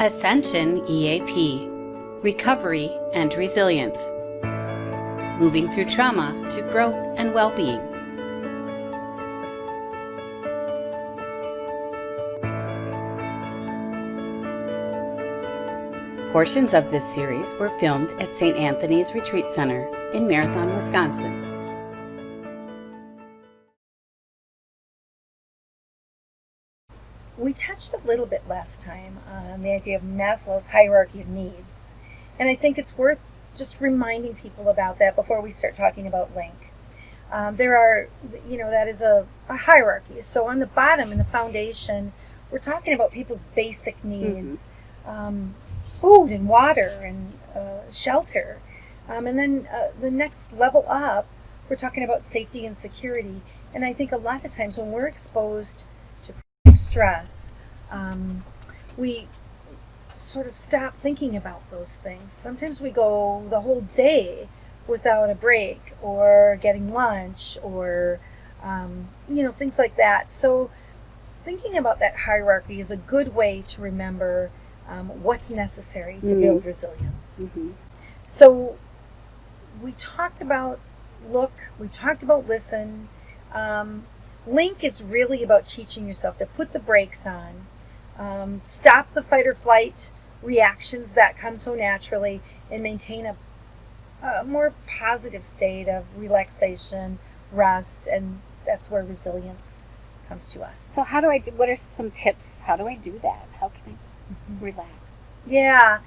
Ascension EAP, Recovery and Resilience, Moving Through Trauma to Growth and Well-Being. Portions of this series were filmed at St. Anthony's Retreat Center in Marathon, Wisconsin. We touched a little bit last time on the idea of Maslow's hierarchy of needs, and I think it's worth just reminding people about that before we start talking about Link. That is a hierarchy. So on the bottom, in the foundation, we're talking about people's basic needs, food and water and shelter. And then the next level up, we're talking about safety and security. And I think a lot of times when we're exposed to stress, we sort of stop thinking about those things. Sometimes we go the whole day without a break or getting lunch or, things like that. So thinking about that hierarchy is a good way to remember what's necessary to build resilience. So we talked about look, we talked about listen. Link is really about teaching yourself to put the brakes on, stop the fight or flight reactions that come so naturally, and maintain a more positive state of relaxation, rest, and that's where resilience comes to us. So what are some tips? How do I do that? How can I relax? Yeah.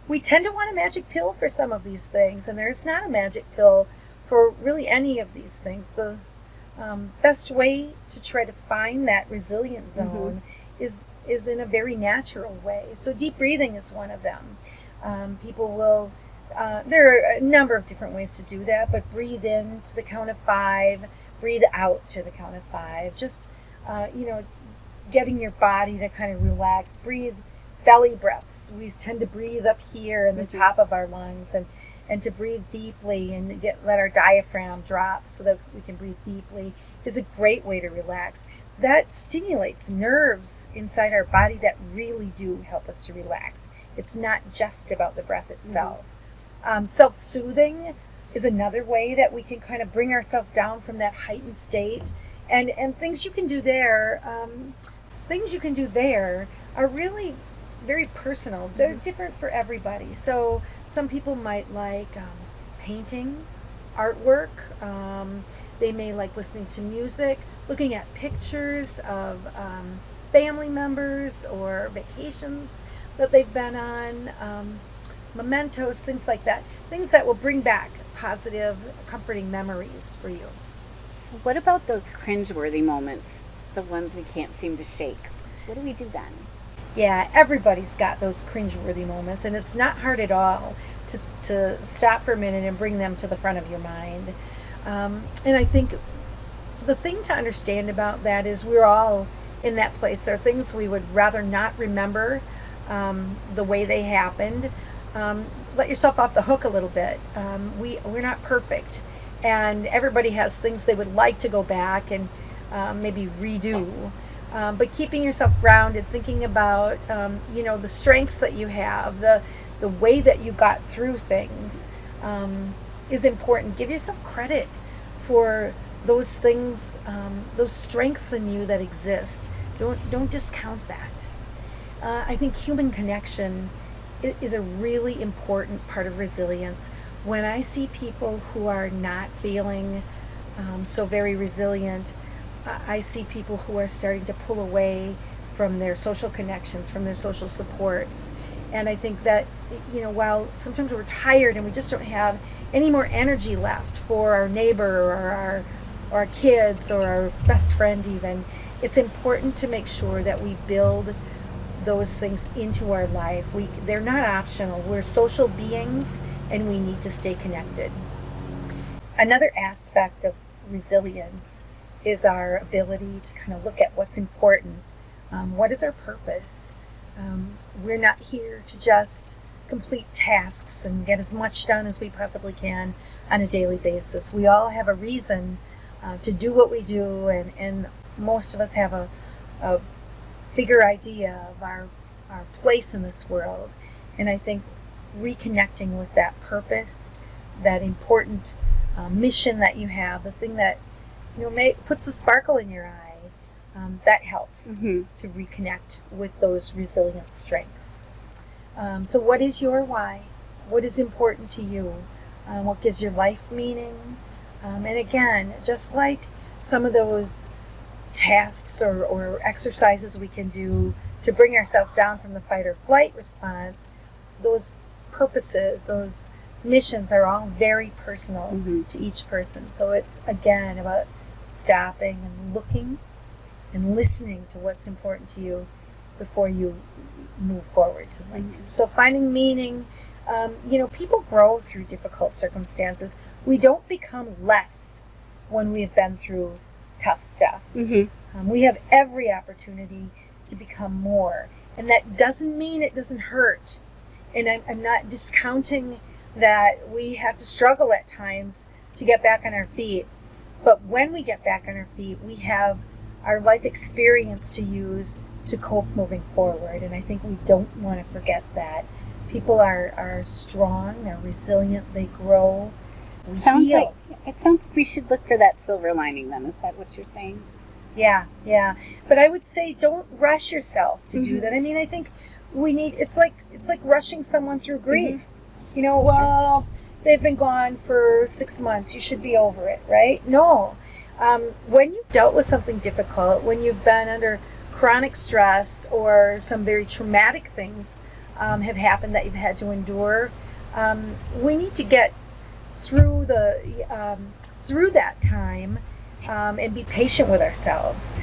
We tend to want a magic pill for some of these things, and there's not a magic pill for really any of these things. The best way to try to find that resilient zone is in a very natural way. So deep breathing is one of them. People will, there are a number of different ways to do that, but breathe in to the count of 5, breathe out to the count of 5. Just, getting your body to kind of relax. Breathe belly breaths. We tend to breathe up here in the top of our lungs, and to breathe deeply and let our diaphragm drop so that we can breathe deeply is a great way to relax. That stimulates nerves inside our body that really do help us to relax. It's not just about the breath itself. Self-soothing is another way that we can kind of bring ourselves down from that heightened state. And things you can do there, are really very personal. They're different for everybody. So some people might like painting, artwork. They may like listening to music, looking at pictures of family members or vacations that they've been on, mementos, things like that. Things that will bring back positive, comforting memories for you. So what about those cringeworthy moments, the ones we can't seem to shake? What do we do then? Yeah, everybody's got those cringeworthy moments, and it's not hard at all to stop for a minute and bring them to the front of your mind. And I think the thing to understand about that is we're all in that place. There are things we would rather not remember the way they happened. Let yourself off the hook a little bit. We're not perfect, and everybody has things they would like to go back and maybe redo. But keeping yourself grounded, thinking about the strengths that you have, the way that you got through things is important. Give yourself credit for those things, those strengths in you that exist. Don't discount that. I think human connection is a really important part of resilience. When I see people who are not feeling so very resilient, I see people who are starting to pull away from their social connections, from their social supports. And I think that, while sometimes we're tired and we just don't have any more energy left for our neighbor or our kids or our best friend even, it's important to make sure that we build those things into our life. They're not optional. We're social beings and we need to stay connected. Another aspect of resilience is our ability to kind of look at what's important. What is our purpose? We're not here to just complete tasks and get as much done as we possibly can on a daily basis. We all have a reason to do what we do, and most of us have a bigger idea of our our place in this world. And I think reconnecting with that purpose, that important mission that you have, the thing that puts the sparkle in your eye, that helps to reconnect with those resilient strengths. So what is your why? What is important to you? What gives your life meaning? And again, just like some of those tasks or exercises we can do to bring ourselves down from the fight or flight response, those purposes, those missions are all very personal to each person. So it's, again, about stopping and looking and listening to what's important to you before you move forward to life. So finding meaning, people grow through difficult circumstances. We don't become less when we've been through tough stuff. We have every opportunity to become more. And that doesn't mean it doesn't hurt. And I'm not discounting that we have to struggle at times to get back on our feet. But when we get back on our feet, we have our life experience to use to cope moving forward. And I think we don't want to forget that. People are strong, they're resilient, they grow. It sounds like we should look for that silver lining then. Is that what you're saying? Yeah. But I would say don't rush yourself to do that. I mean, I think it's like rushing someone through grief. Well, they've been gone for 6 months, you should be over it, right? No. When you've dealt with something difficult, when you've been under chronic stress or some very traumatic things have happened that you've had to endure, we need to get through that time and be patient with ourselves.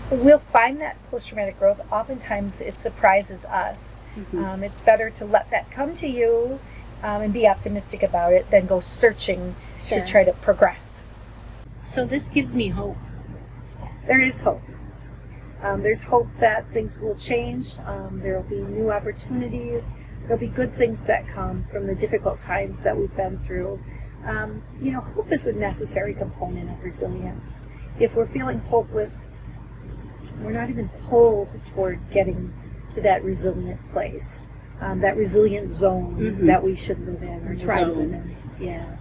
We'll find that post-traumatic growth. Oftentimes it surprises us. It's better to let that come to you and be optimistic about it than go searching to try to progress. So this gives me hope. There is hope. There's hope that things will change. There will be new opportunities. There'll be good things that come from the difficult times that we've been through. Hope is a necessary component of resilience. If we're feeling hopeless, we're not even pulled toward getting to that resilient place, that resilient zone that we should live in or try to live in. Yeah.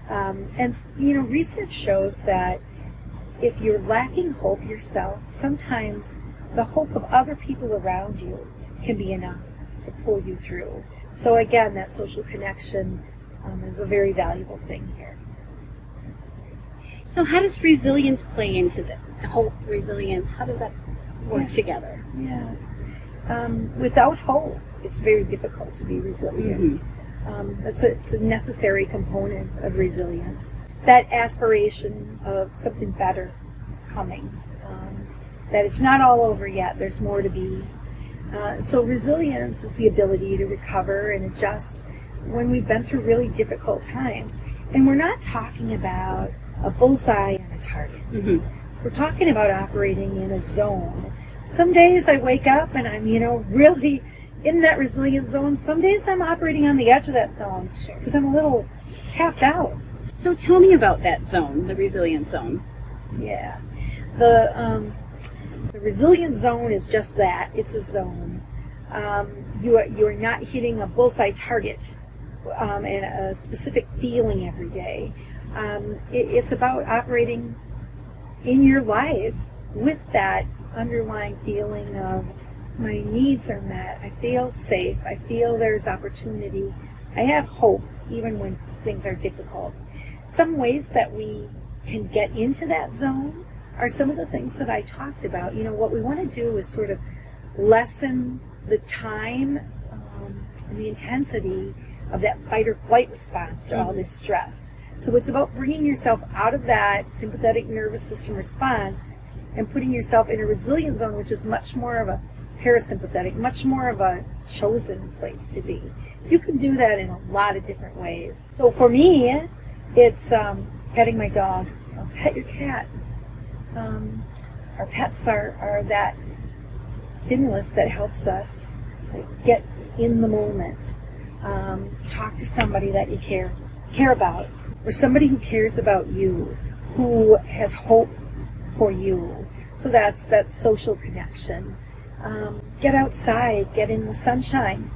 And research shows that if you're lacking hope yourself, sometimes the hope of other people around you can be enough to pull you through. So again, that social connection is a very valuable thing here. So how does resilience play into the hope, resilience? How does that work together? Yeah. Without hope, it's very difficult to be resilient. It's a necessary component of resilience. That aspiration of something better coming, that it's not all over yet, there's more to be. So resilience is the ability to recover and adjust when we've been through really difficult times. And we're not talking about a bullseye and a target. We're talking about operating in a zone. Some days I wake up and I'm, really in that resilient zone. Some days I'm operating on the edge of that zone because I'm a little tapped out. So tell me about that zone, the resilient zone. Yeah. The resilient zone is just that. It's a zone. You are not hitting a bullseye target and a specific feeling every day. It's about operating in your life with that underlying feeling of my needs are met, I feel safe, I feel there's opportunity, I have hope even when things are difficult. Some ways that we can get into that zone are some of the things that I talked about. What we want to do is sort of lessen the time and the intensity of that fight or flight response to all this stress. So it's about bringing yourself out of that sympathetic nervous system response and putting yourself in a resilient zone, which is much more of a parasympathetic, much more of a chosen place to be. You can do that in a lot of different ways. So for me, it's petting my dog. Pet your cat. Our pets are that stimulus that helps us get in the moment. Talk to somebody that you care about, or somebody who cares about you, who has hope for you. So that's social connection. Get outside, get in the sunshine.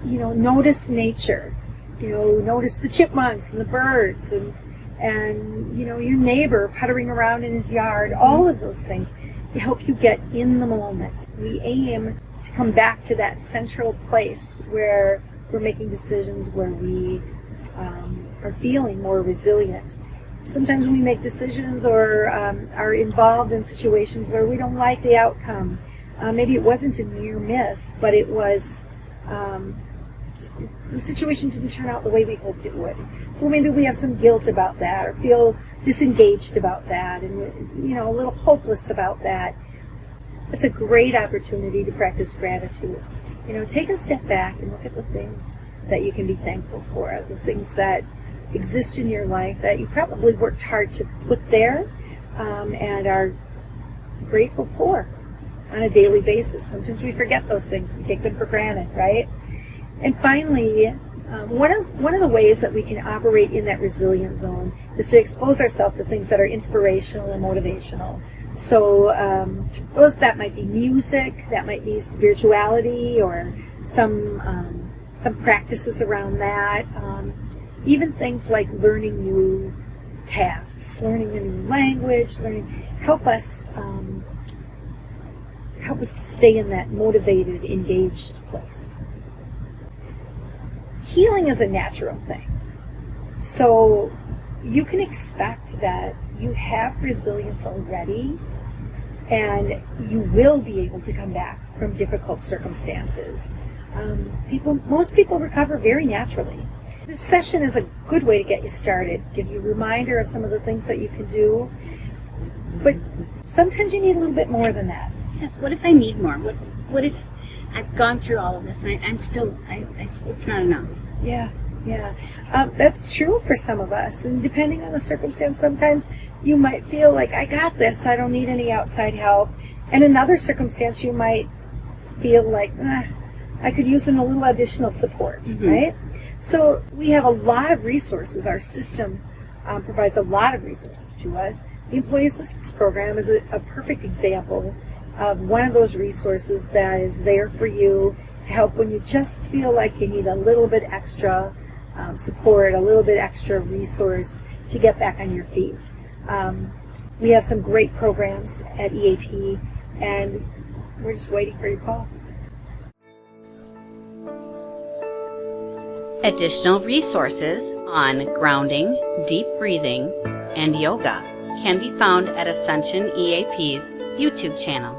Notice nature. Notice the chipmunks and the birds and your neighbor puttering around in his yard. All of those things help you get in the moment. We aim to come back to that central place where we're making decisions, where we are feeling more resilient. Sometimes we make decisions or are involved in situations where we don't like the outcome. Maybe it wasn't a near miss, but it was the situation didn't turn out the way we hoped it would. So maybe we have some guilt about that, or feel disengaged about that, and a little hopeless about that. It's a great opportunity to practice gratitude. Take a step back and look at the things that you can be thankful for, the things that exist in your life that you probably worked hard to put there and are grateful for on a daily basis. Sometimes we forget those things. We take them for granted, right? And finally, one of the ways that we can operate in that resilient zone is to expose ourselves to things that are inspirational and motivational. So that might be music, that might be spirituality, or some practices around that. Even things like learning new tasks, learning a new language, help us to stay in that motivated, engaged place. Healing is a natural thing. So you can expect that you have resilience already, and you will be able to come back from difficult circumstances. Most people recover very naturally. This session is a good way to get you started, give you a reminder of some of the things that you can do, but sometimes you need a little bit more than that. Yes, what if I need more? What if I've gone through all of this and I'm still, it's not enough? Yeah. That's true for some of us, and depending on the circumstance, sometimes you might feel like, I got this, I don't need any outside help. And another circumstance, you might feel like, I could use a little additional support, right? So we have a lot of resources. Our system provides a lot of resources to us. The Employee Assistance Program is a perfect example of one of those resources that is there for you to help when you just feel like you need a little bit extra support, a little bit extra resource to get back on your feet. We have some great programs at EAP, and we're just waiting for your call. Additional resources on grounding, deep breathing, and yoga can be found at Ascension EAP's YouTube channel.